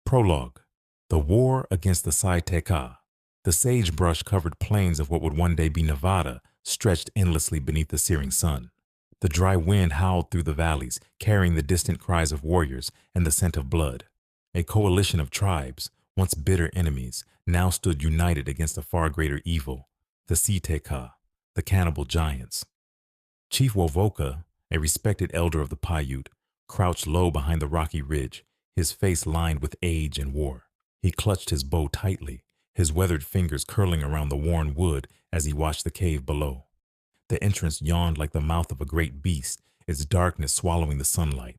Prologue. The War Against the Si-Te-Cah. The sagebrush-covered plains of what would one day be Nevada stretched endlessly beneath the searing sun. The dry wind howled through the valleys, carrying the distant cries of warriors and the scent of blood. A coalition of tribes, once bitter enemies, now stood united against a far greater evil, the Si-Te-Cah, the cannibal giants. Chief Wovoka, a respected elder of the Paiute, crouched low behind the rocky ridge, his face lined with age and war. He clutched his bow tightly, his weathered fingers curling around the worn wood as he watched the cave below. The entrance yawned like the mouth of a great beast, its darkness swallowing the sunlight.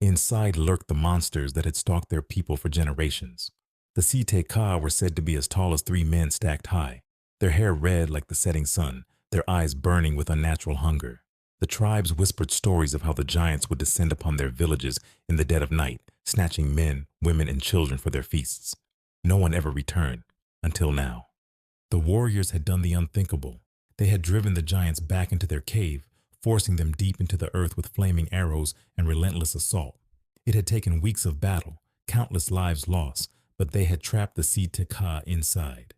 Inside lurked the monsters that had stalked their people for generations. The Si-Te-Cah were said to be as tall as 3 men stacked high, their hair red like the setting sun, their eyes burning with unnatural hunger. The tribes whispered stories of how the giants would descend upon their villages in the dead of night, snatching men, women, and children for their feasts. No one ever returned, until now. The warriors had done the unthinkable. They had driven the giants back into their cave, forcing them deep into the earth with flaming arrows and relentless assault. It had taken weeks of battle, countless lives lost, but they had trapped the Si-Te-Cah inside.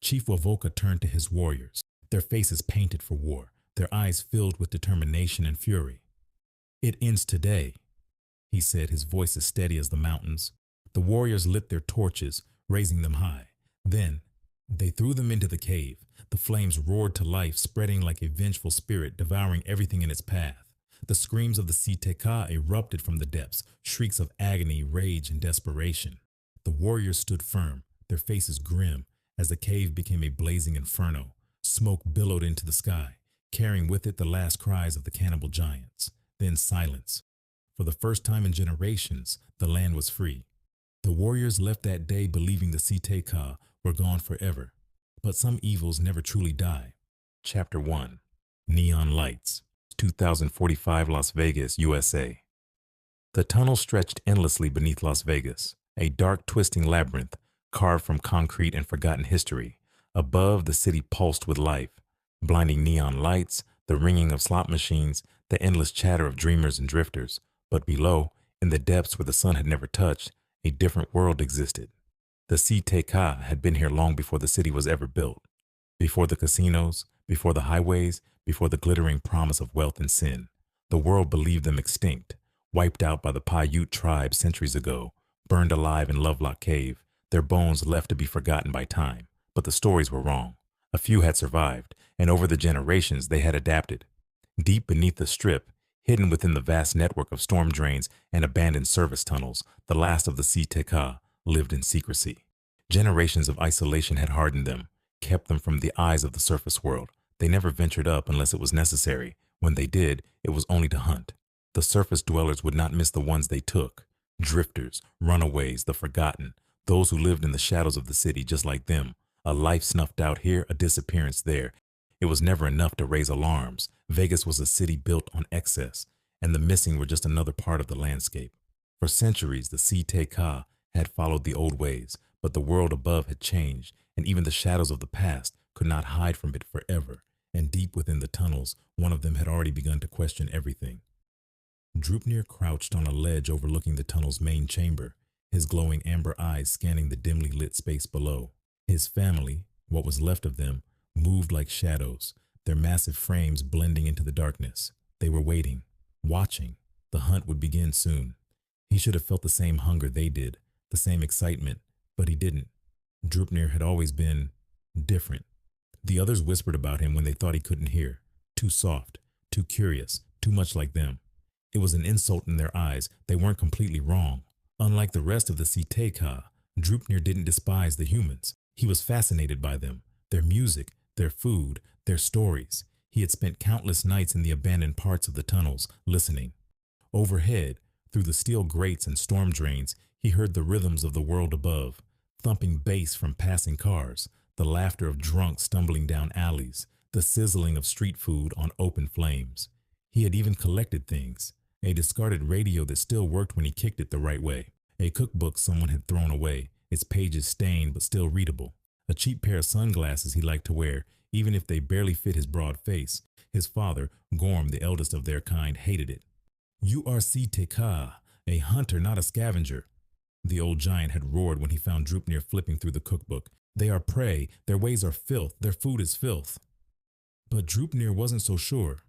Chief Wovoka turned to his warriors, their faces painted for war, their eyes filled with determination and fury. "It ends today," he said, his voice as steady as the mountains. The warriors lit their torches, raising them high. Then they threw them into the cave. The flames roared to life, spreading like a vengeful spirit, devouring everything in its path. The screams of the Si-Te-Cah erupted from the depths, shrieks of agony, rage, and desperation. The warriors stood firm, their faces grim, as the cave became a blazing inferno. Smoke billowed into the sky, carrying with it the last cries of the cannibal giants. Then silence. For the first time in generations, the land was free. The warriors left that day believing the Si-Te-Cah were gone forever. But some evils never truly die. Chapter 1. Neon Lights. 2045 Las Vegas, USA. The tunnel stretched endlessly beneath Las Vegas, a dark, twisting labyrinth carved from concrete and forgotten history. Above, the city pulsed with life. Blinding neon lights, the ringing of slot machines, the endless chatter of dreamers and drifters. But below, in the depths where the sun had never touched, a different world existed. The Si-Te-Cah had been here long before the city was ever built. Before the casinos, before the highways, before the glittering promise of wealth and sin. The world believed them extinct, wiped out by the Paiute tribe centuries ago, burned alive in Lovelock Cave, their bones left to be forgotten by time. But the stories were wrong. A few had survived, and over the generations they had adapted. Deep beneath the strip, hidden within the vast network of storm drains and abandoned service tunnels, the last of the Si-Te-Cah lived in secrecy. Generations of isolation had hardened them, kept them from the eyes of the surface world. They never ventured up unless it was necessary. When they did, it was only to hunt. The surface dwellers would not miss the ones they took. Drifters, runaways, the forgotten, those who lived in the shadows of the city just like them. A life snuffed out here, a disappearance there. It was never enough to raise alarms. Vegas was a city built on excess, and the missing were just another part of the landscape. For centuries, the Si-Te-Cah had followed the old ways, but the world above had changed, and even the shadows of the past could not hide from it forever. And deep within the tunnels, one of them had already begun to question everything. Drupnir crouched on a ledge overlooking the tunnel's main chamber, his glowing amber eyes scanning the dimly lit space below. His family, what was left of them, moved like shadows, their massive frames blending into the darkness. They were waiting, watching. The hunt would begin soon. He should have felt the same hunger they did, the same excitement, but he didn't. Drupnir had always been different. The others whispered about him when they thought he couldn't hear. Too soft, too curious, too much like them. It was an insult in their eyes. They weren't completely wrong. Unlike the rest of the Si-Te-Cah, Drupnir didn't despise the humans. He was fascinated by them, their music, their food, their stories. He had spent countless nights in the abandoned parts of the tunnels, listening. Overhead, through the steel grates and storm drains, he heard the rhythms of the world above, thumping bass from passing cars, the laughter of drunks stumbling down alleys, the sizzling of street food on open flames. He had even collected things, a discarded radio that still worked when he kicked it the right way, a cookbook someone had thrown away, its pages stained but still readable, a cheap pair of sunglasses he liked to wear, even if they barely fit his broad face. His father, Gorm, the eldest of their kind, hated it. "You are Si-Te-Cah, a hunter, not a scavenger." The old giant had roared when he found Drupnir flipping through the cookbook. They are prey, their ways are filth, their food is filth. But Drupnir wasn't so sure.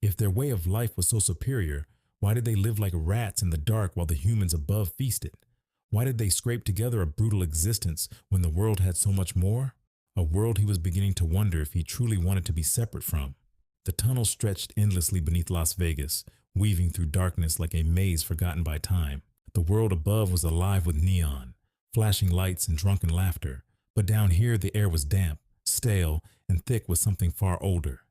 If their way of life was so superior, why did they live like rats in the dark while the humans above feasted? Why did they scrape together a brutal existence when the world had so much more? A world he was beginning to wonder if he truly wanted to be separate from. The tunnel stretched endlessly beneath Las Vegas, weaving through darkness like a maze forgotten by time. The world above was alive with neon, flashing lights and drunken laughter, but down here the air was damp, stale, and thick with something far older.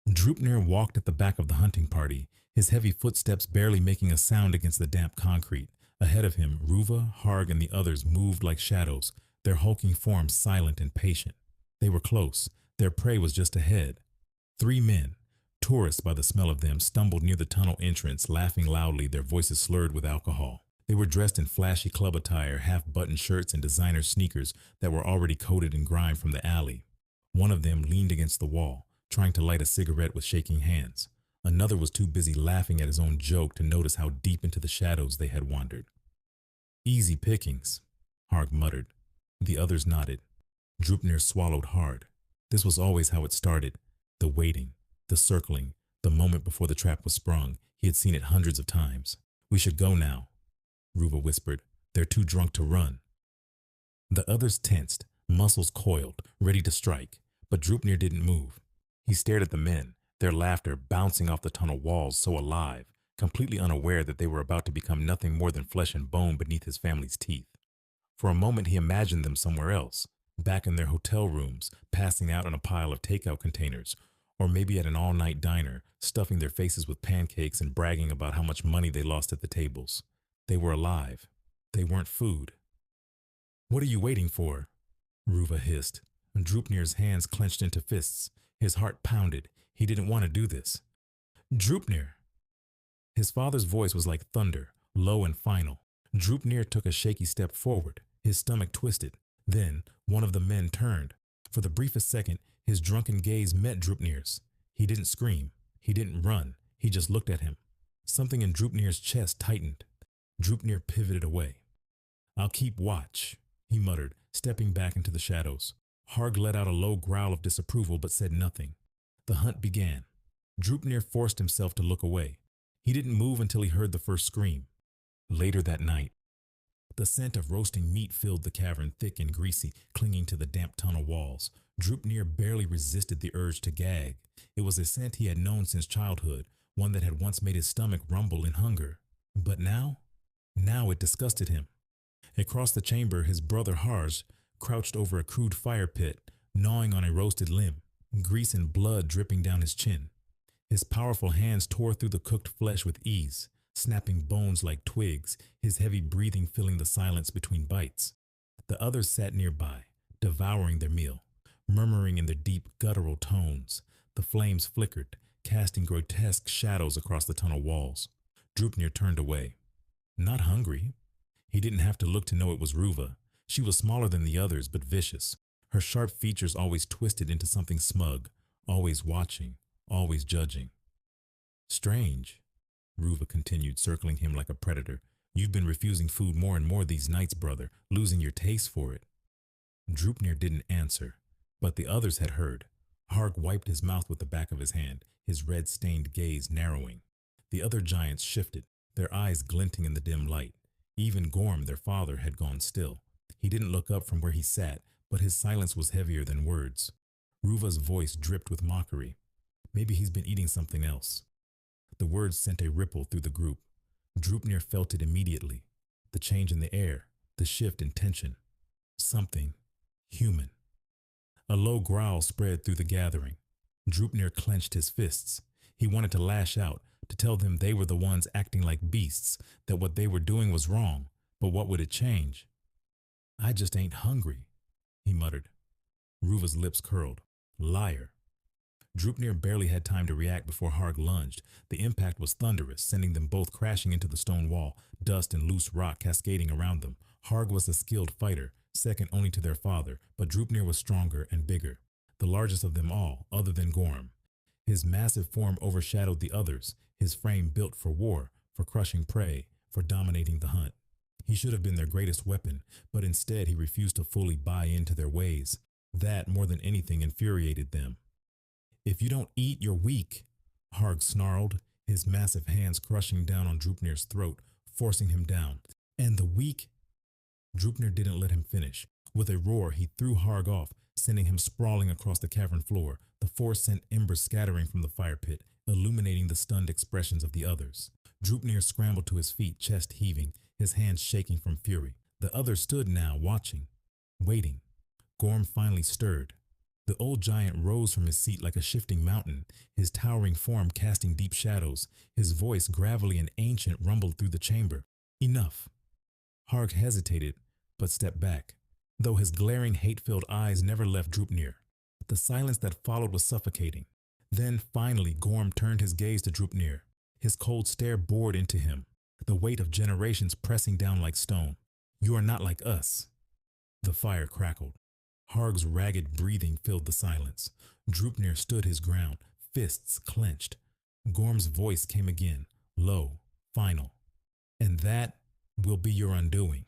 Drupnir walked at the back of the hunting party, his heavy footsteps barely making a sound against the damp concrete. Ahead of him, Ruva, Harg, and the others moved like shadows, their hulking forms silent and patient. They were close. Their prey was just ahead. 3 men, tourists by the smell of them, stumbled near the tunnel entrance, laughing loudly, their voices slurred with alcohol. They were dressed in flashy club attire, half-buttoned shirts and designer sneakers that were already coated in grime from the alley. One of them leaned against the wall, trying to light a cigarette with shaking hands. Another was too busy laughing at his own joke to notice how deep into the shadows they had wandered. "Easy pickings," Harg muttered. The others nodded. Drupnir swallowed hard. This was always how it started. The waiting, the circling, the moment before the trap was sprung. He had seen it hundreds of times. "We should go now," Ruva whispered. "They're too drunk to run." The others tensed, muscles coiled, ready to strike, but Drupnir didn't move. He stared at the men, their laughter bouncing off the tunnel walls so alive, completely unaware that they were about to become nothing more than flesh and bone beneath his family's teeth. For a moment he imagined them somewhere else, back in their hotel rooms, passing out on a pile of takeout containers, or maybe at an all-night diner, stuffing their faces with pancakes and bragging about how much money they lost at the tables. They were alive. They weren't food. "What are you waiting for?" Ruva hissed. Drupnir's hands clenched into fists. His heart pounded. He didn't want to do this. "Drupnir!" His father's voice was like thunder, low and final. Drupnir took a shaky step forward, his stomach twisted. Then, one of the men turned. For the briefest second, his drunken gaze met Drupnir's. He didn't scream. He didn't run. He just looked at him. Something in Drupnir's chest tightened. Drupnir pivoted away. "I'll keep watch," he muttered, stepping back into the shadows. Harg let out a low growl of disapproval but said nothing. The hunt began. Drupnir forced himself to look away. He didn't move until he heard the first scream. Later that night, the scent of roasting meat filled the cavern, thick and greasy, clinging to the damp tunnel walls. Drupnir barely resisted the urge to gag. It was a scent he had known since childhood, one that had once made his stomach rumble in hunger. But now it disgusted him. Across the chamber, his brother Harj crouched over a crude fire pit, gnawing on a roasted limb, grease and blood dripping down his chin. His powerful hands tore through the cooked flesh with ease, snapping bones like twigs, his heavy breathing filling the silence between bites. The others sat nearby, devouring their meal, murmuring in their deep, guttural tones. The flames flickered, casting grotesque shadows across the tunnel walls. Drupnir turned away. Not hungry. He didn't have to look to know it was Ruva. She was smaller than the others, but vicious. Her sharp features always twisted into something smug, always watching, always judging. "Strange," Ruva continued, circling him like a predator. "You've been refusing food more and more these nights, brother, losing your taste for it." Drupnir didn't answer, but the others had heard. Harg wiped his mouth with the back of his hand, his red-stained gaze narrowing. The other giants shifted, their eyes glinting in the dim light. Even Gorm, their father, had gone still. He didn't look up from where he sat, but his silence was heavier than words. Ruva's voice dripped with mockery. "Maybe he's been eating something else." The words sent a ripple through the group. Drupnir felt it immediately. The change in the air, the shift in tension. Something human. A low growl spread through the gathering. Drupnir clenched his fists. He wanted to lash out, to tell them they were the ones acting like beasts, that what they were doing was wrong, but what would it change? "I just ain't hungry," he muttered. Ruva's lips curled. "Liar." Drupnir barely had time to react before Harg lunged. The impact was thunderous, sending them both crashing into the stone wall, dust and loose rock cascading around them. Harg was a skilled fighter, second only to their father, but Drupnir was stronger and bigger, the largest of them all, other than Gorm. His massive form overshadowed the others, his frame built for war, for crushing prey, for dominating the hunt. He should have been their greatest weapon, but instead he refused to fully buy into their ways. That, more than anything, infuriated them. "If you don't eat, you're weak," Harg snarled, his massive hands crushing down on Drupnir's throat, forcing him down. "And the weak—" Drupnir didn't let him finish. With a roar, he threw Harg off, sending him sprawling across the cavern floor. The force sent embers scattering from the fire pit, illuminating the stunned expressions of the others. Drupnir scrambled to his feet, chest heaving, his hands shaking from fury. The others stood now, watching, waiting. Gorm finally stirred. The old giant rose from his seat like a shifting mountain, his towering form casting deep shadows. His voice, gravelly and ancient, rumbled through the chamber. "Enough." Harg hesitated, but stepped back, though his glaring, hate-filled eyes never left Drupnir. The silence that followed was suffocating. Then, finally, Gorm turned his gaze to Drupnir. His cold stare bored into him, the weight of generations pressing down like stone. "You are not like us." The fire crackled. Harg's ragged breathing filled the silence. Drupnir stood his ground, fists clenched. Gorm's voice came again, low, final. "And that will be your undoing."